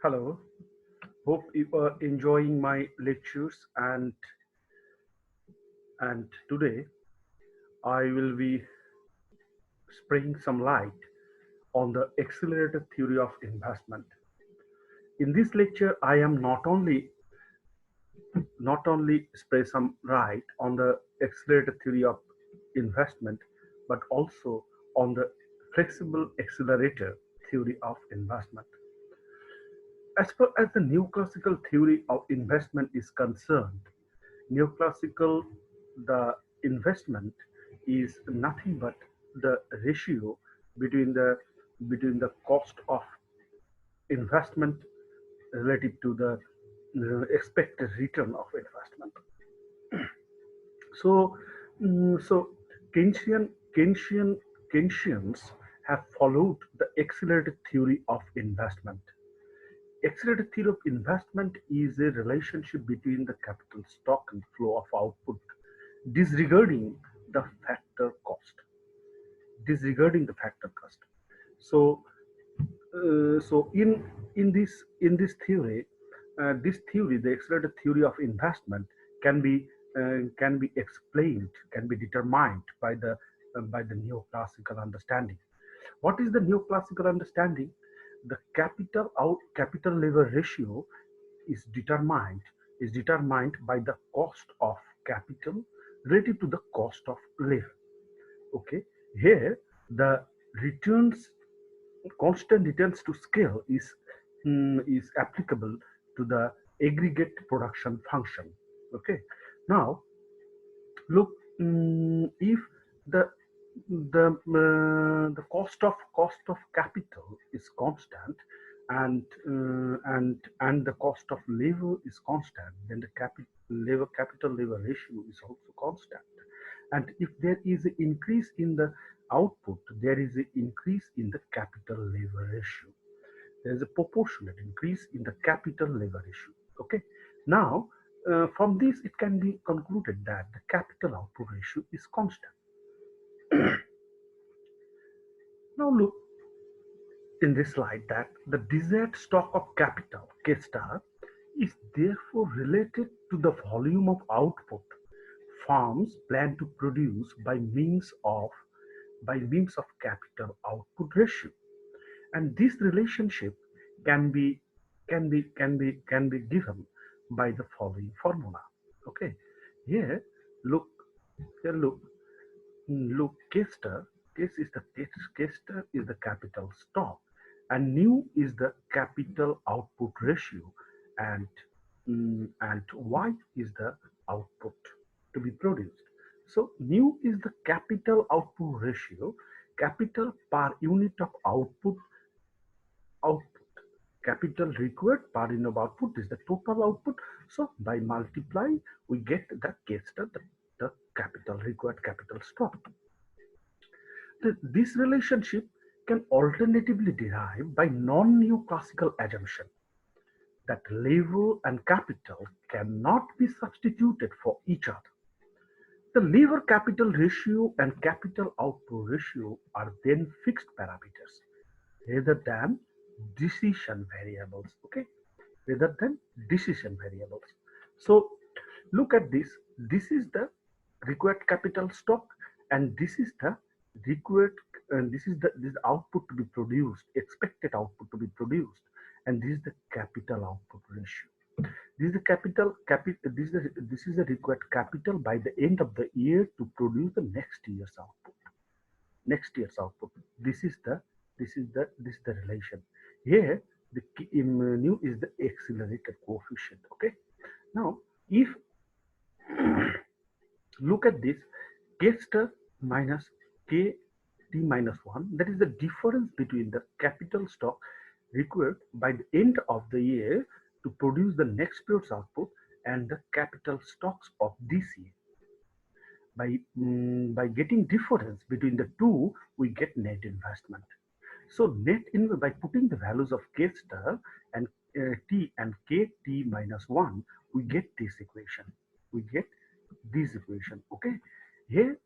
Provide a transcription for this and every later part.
Hello, hope you are enjoying my lectures and today I will be spraying some light on the accelerator theory of investment. In this lecture, I am not only spray some light on the accelerator theory of investment, but also on the flexible accelerator theory of investment. As far as the neoclassical theory of investment is concerned, neoclassical, the investment is nothing but the ratio between the cost of investment relative to the expected return of investment. So, so Keynesian, Keynesian, Keynesians have followed the accelerated theory of investment. Accelerated theory of investment is a relationship between the capital stock and flow of output, disregarding the factor cost. Disregarding the factor cost. So, so in this theory, the accelerated theory of investment can be explained, can be determined by the neoclassical understanding. What is the neoclassical understanding? The capital lever ratio is determined by the cost of capital relative to the cost of labor. Okay, here the returns constant returns to scale is applicable to the aggregate production function. Okay, now look, if the the cost of capital is constant and the cost of labor is constant, then the capital labor ratio is also constant. And if there is an increase in the output, there is an increase in the capital labor ratio. There is a proportionate increase in the capital labor ratio. Okay. Now, from this, it can be concluded that the capital output ratio is constant. Now, look in this slide that the desired stock of capital, K star, is therefore related to the volume of output firms plan to produce by means of capital output ratio. And this relationship can be can be given by the following formula. Okay, here look here look Kester is the capital stock, and nu is the capital output ratio, and and y is the output to be produced. So nu is the capital output ratio, capital per unit of output. Capital required per unit of output is the total output. So by multiplying, we get the Kester, the capital required capital stock. This relationship can alternatively derive by non-neoclassical assumption that labor and capital cannot be substituted for each other. The labor capital ratio and capital output ratio are then fixed parameters rather than decision variables. Okay, rather than decision variables. So look at this. This is the required capital stock, and this is the required, and this output to be produced, expected output to be produced, and this is the capital output ratio. This is the this is the required capital by the end of the year to produce the next year's output. Next year's output. This is the relation. Here the nu is the accelerated coefficient. Okay. Now if look at this, k star minus k t minus 1, that is the difference between the capital stock required by the end of the year to produce the next period's output and the capital stocks of this year. By getting difference between the two, we get net investment. So by putting the values of k star and t and kt minus 1, we get this equation. We get this equation. Okay. Here,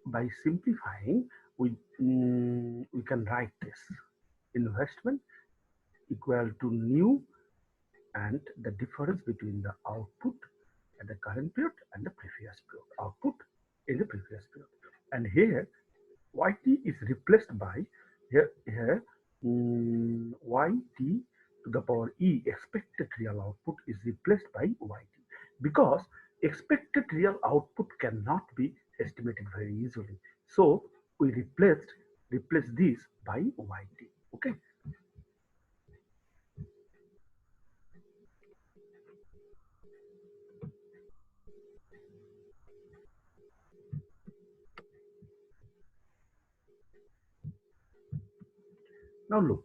by simplifying, we can write this: investment equal to nu and the difference between the output at the current period and the previous period, output in the previous period. And here yt is replaced by here yt to the power e, expected real output, is replaced by yt, because expected real output cannot be estimated very easily. So we replace this by yt. Okay. Now look,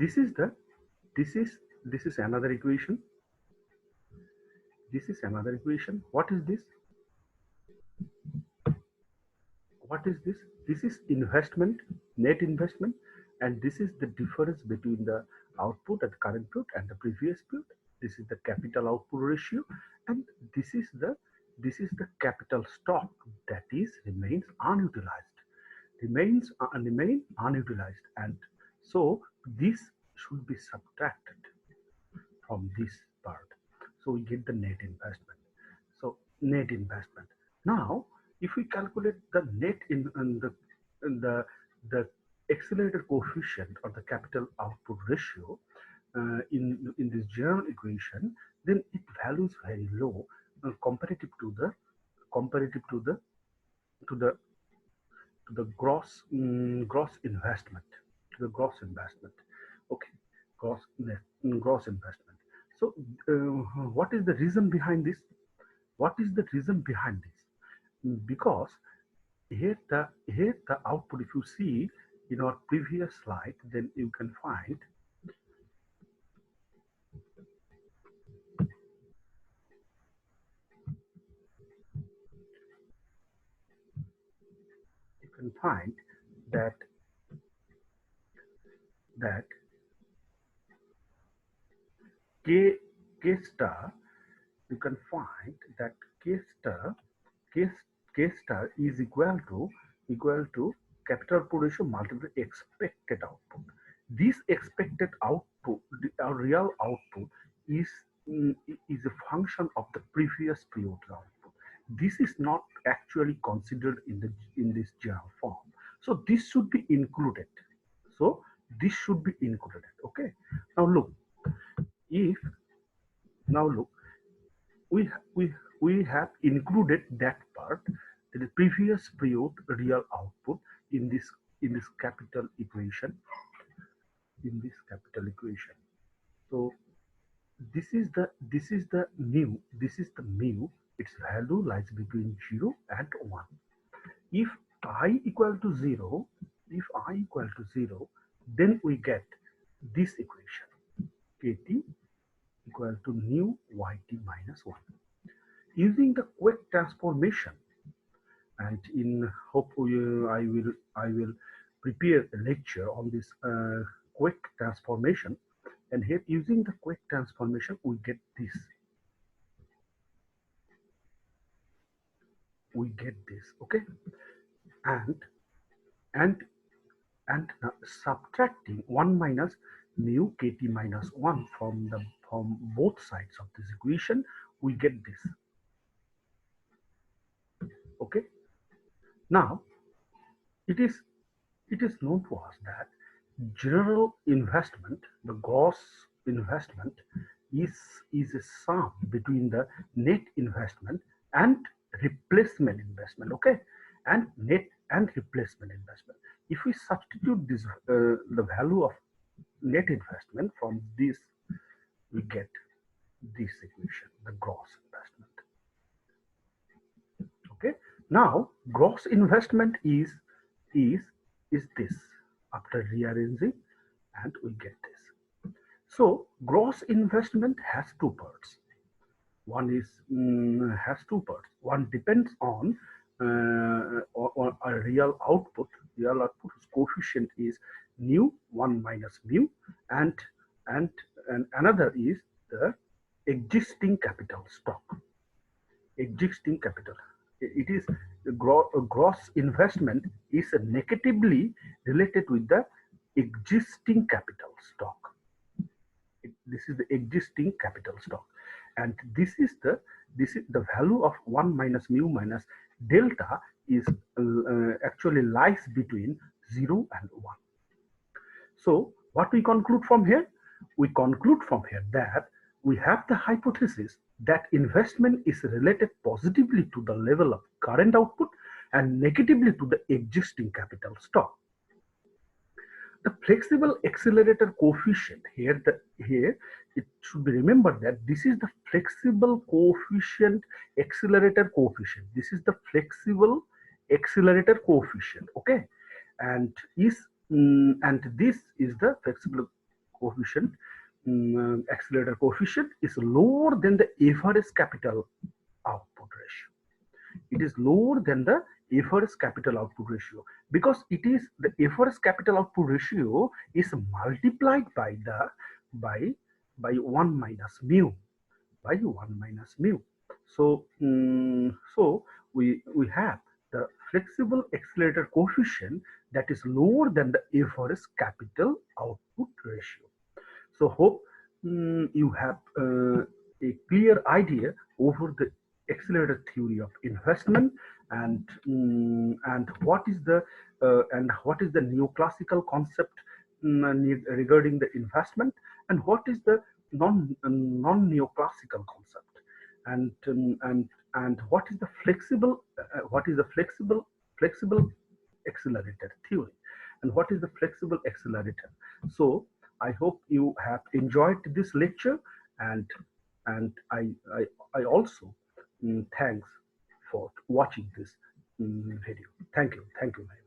this is the this is another equation. This is another equation. What is this? What is this? This is investment, net investment, and this is the difference between the output at current period and the previous period. This is the capital output ratio, and this is the capital stock that is remains unutilized, remain unutilized, and so this should be subtracted from this part. So we get the net investment. So net investment. Now, if we calculate the net in the accelerator coefficient or the capital output ratio in this general equation, then it values very low comparative to the comparative to the to the gross investment, to the gross investment. Okay, gross gross investment. So what is the reason behind this? What is the reason behind this? Because here the output, if you see in our previous slide, then you can find that that k k star, you can find that k star k, k star is equal to capital output ratio multiplied by expected output. This expected output, our real output, is is a function of the previous period output. This is not actually considered in this general form. So this should be included. So this should be included. Okay. Now look, if now look, we we have included that part, the previous period real output, in this capital equation, so this is the mu. Its value lies between 0 and 1. If I equal to 0, if I equal to 0, then we get this equation, kt equal to nu yt minus 1. Using the quick transformation, and in hope I will prepare a lecture on this quick transformation, and here using the quick transformation we get this, okay, and and now subtracting 1 minus mu kt minus 1 from both sides of this equation, we get this. Okay. Now it is known to us that general investment, the gross investment, is a sum between the net investment and replacement investment. Okay, and net and replacement investment. If we substitute this the value of net investment from this, we get this equation, the gross investment. Okay. Now gross investment is this, after rearranging, and we get this. So gross investment has two parts. One is has two parts. One depends on a real output. Real output whose coefficient is nu 1 minus mu, and and and another is the existing capital stock. Existing capital. It is the gross investment is negatively related with the existing capital stock. this is the existing capital stock, and this is the value of 1 minus mu minus delta is actually lies between 0 and 1. So what we conclude from here? We conclude from here that we have the hypothesis that investment is related positively to the level of current output and negatively to the existing capital stock. The flexible accelerator coefficient here it should be remembered that this is the flexible coefficient accelerator coefficient. This is the flexible accelerator coefficient, okay, and is and this is the flexible coefficient accelerator coefficient is lower than the average capital output ratio. It is lower than the average capital output ratio because it is the average capital output ratio is multiplied by the by by 1 minus mu by 1 minus mu. So so we have the flexible accelerator coefficient that is lower than the average capital output ratio. So hope you have a clear idea over the accelerator theory of investment and what is the neoclassical concept regarding the investment and what is the non neoclassical concept and what is the flexible accelerator theory and what is the flexible accelerator. So I hope you have enjoyed this lecture and I also thanks for watching this video. Thank you very much.